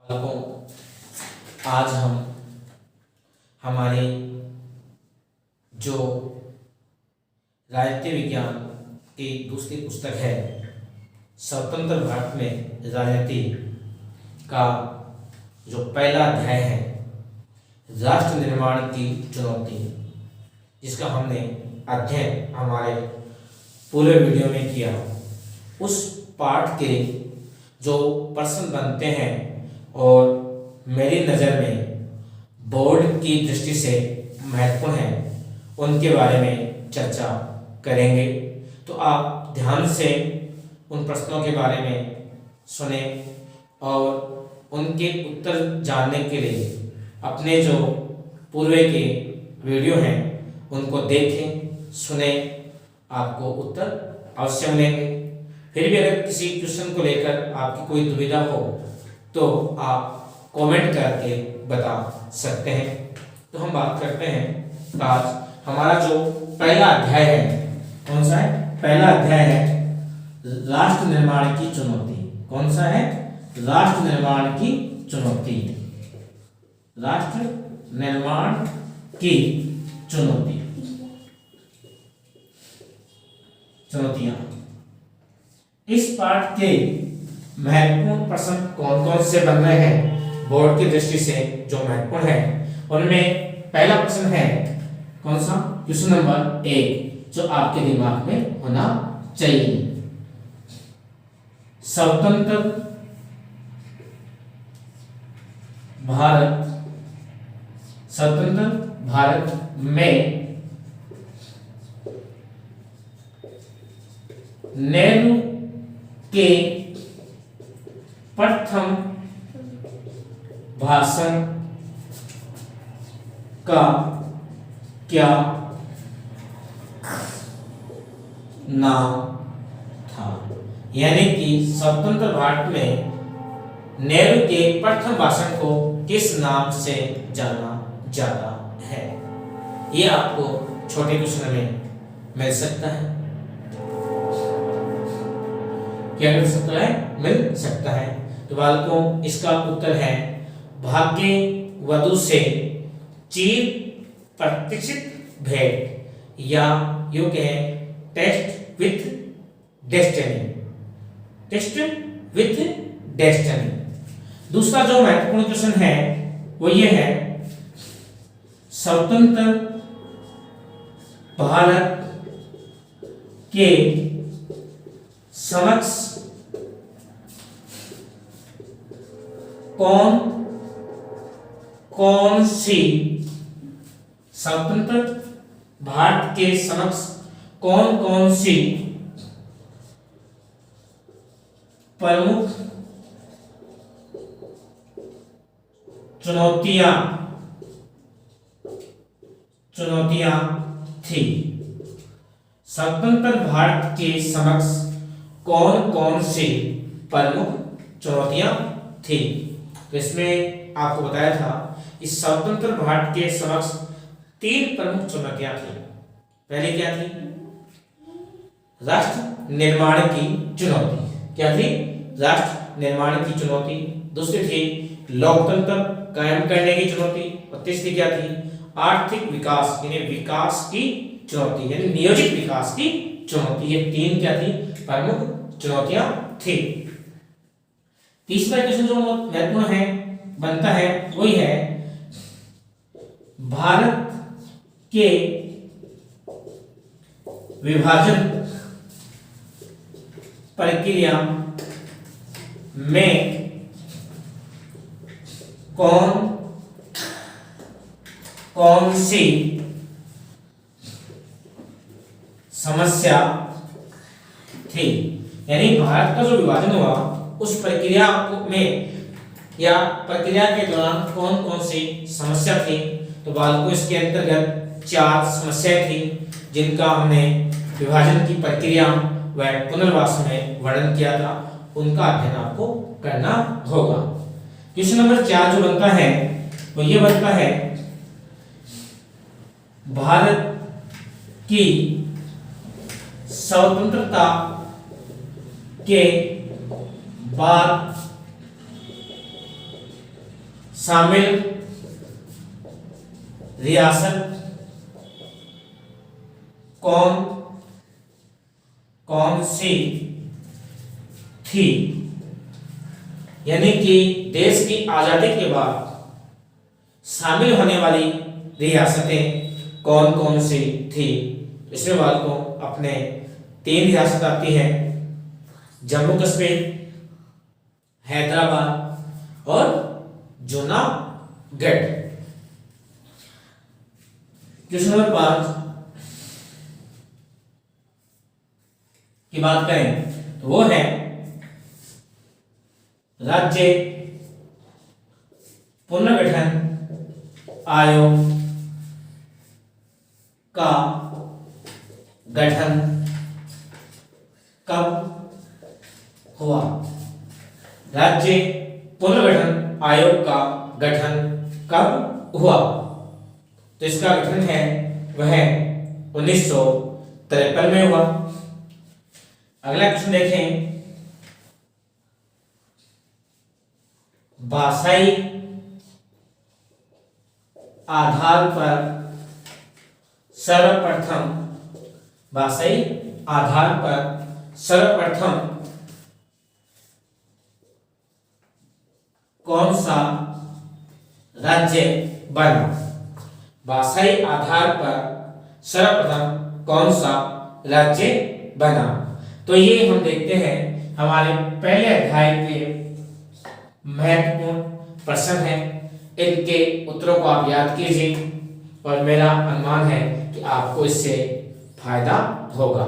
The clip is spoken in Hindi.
बालकों, आज हम हमारे जो राजनीति विज्ञान की दूसरी पुस्तक है स्वतंत्र भारत में राजनीति का जो पहला अध्याय है राष्ट्र निर्माण की चुनौती, जिसका हमने अध्ययन हमारे पूरे वीडियो में किया, उस पाठ के जो प्रश्न बनते हैं और मेरी नज़र में बोर्ड की दृष्टि से महत्वपूर्ण हैं, उनके बारे में चर्चा करेंगे। तो आप ध्यान से उन प्रश्नों के बारे में सुने और उनके उत्तर जानने के लिए अपने जो पूर्व के वीडियो हैं उनको देखें, सुने, आपको उत्तर अवश्य मिलेंगे। फिर भी अगर किसी क्वेश्चन को लेकर आपकी कोई दुविधा हो तो आप कमेंट करके बता सकते हैं। तो हम बात करते हैं आज हमारा जो पहला अध्याय है, कौन सा है? पहला अध्याय है राष्ट्र निर्माण की चुनौती। कौन सा है? राष्ट्र निर्माण की चुनौती। राष्ट्र निर्माण की चुनौती, चुनौतियां। इस पाठ के महत्वपूर्ण प्रश्न कौन कौन से बन रहे हैं बोर्ड की दृष्टि से जो महत्वपूर्ण है, उनमें पहला प्रश्न है कौन सा? क्वेश्चन नंबर 1 जो आपके दिमाग में होना चाहिए। स्वतंत्र भारत, स्वतंत्र भारत में नेहरू के प्रथम भाषण का क्या नाम था? यानी कि स्वतंत्र भारत में नेहरू के प्रथम भाषण को किस नाम से जाना जाता है? ये आपको छोटे क्वेश्चन में मिल सकता है। क्या मिल सकता है? मिल सकता है। तो बालकों, इसका उत्तर है भाग्य वधु से चिर प्रतीक्षित भेंट, या यूं कहें tryst with destiny. Tryst with destiny. दूसरा जो महत्वपूर्ण क्वेश्चन है वो ये है स्वतंत्र भारत के समक्ष कौन कौन सी, स्वतंत्र भारत के समक्ष कौन कौन सी प्रमुख चुनौतियां थी? स्वतंत्र भारत के समक्ष कौन कौन सी प्रमुख चुनौतियां थी? तो इसमें आपको बताया था इस स्वतंत्र भारत के समक्ष 3 प्रमुख चुनौतियां थी। पहली क्या थी? राष्ट्र निर्माण की चुनौती। क्या थी? राष्ट्र निर्माण की चुनौती। दूसरी थी लोकतंत्र कायम करने की चुनौती। और तीसरी क्या थी? आर्थिक विकास यानी विकास की चुनौती, यानी नियोजित विकास की चुनौती। ये 3 क्या थी? प्रमुख चुनौतियां थी। तीसरा क्वेश्चन जो महत्वपूर्ण है बनता है वही है भारत के विभाजन प्रक्रिया में कौन कौन सी समस्या थी? यानी भारत का जो विभाजन हुआ उस प्रक्रिया में या प्रक्रिया के दौरान कौन कौन सी समस्या थी? तो बालकों, इसके अंतर्गत 4 समस्याएं थी जिनका हमने विभाजन की प्रक्रिया व पुनर्वास में वर्णन किया था। उनका अध्ययन आपको करना होगा। क्वेश्चन नंबर 4 जो बनता है वो ये बनता है भारत की स्वतंत्रता के बाद शामिल रियासत कौन कौन सी थी, यानी कि देश की आजादी के बाद शामिल होने वाली रियासतें कौन कौन सी थी। इसमें बात को अपने 3 रियासत आती है, जम्मू कश्मीर, हैदराबाद और जूनागढ़। क्वेश्चन नंबर 5 की बात करें तो वो है राज्य पुनर्गठन आयोग का गठन कब हुआ। राज्य पुनर्गठन आयोग का गठन कब हुआ, तो इसका गठन है वह 1953 में हुआ। अगला क्वेश्चन देखें, भाषाई आधार पर सर्वप्रथम, भाषाई आधार पर सर्वप्रथम कौन सा राज्य बना। भाषाई आधार पर सर्वप्रथम कौन सा राज्य बना, तो ये हम देखते हैं हमारे पहले अध्याय के महत्वपूर्ण प्रश्न हैं। इनके उत्तरों को आप याद कीजिए और मेरा अनुमान है कि आपको इससे फायदा होगा।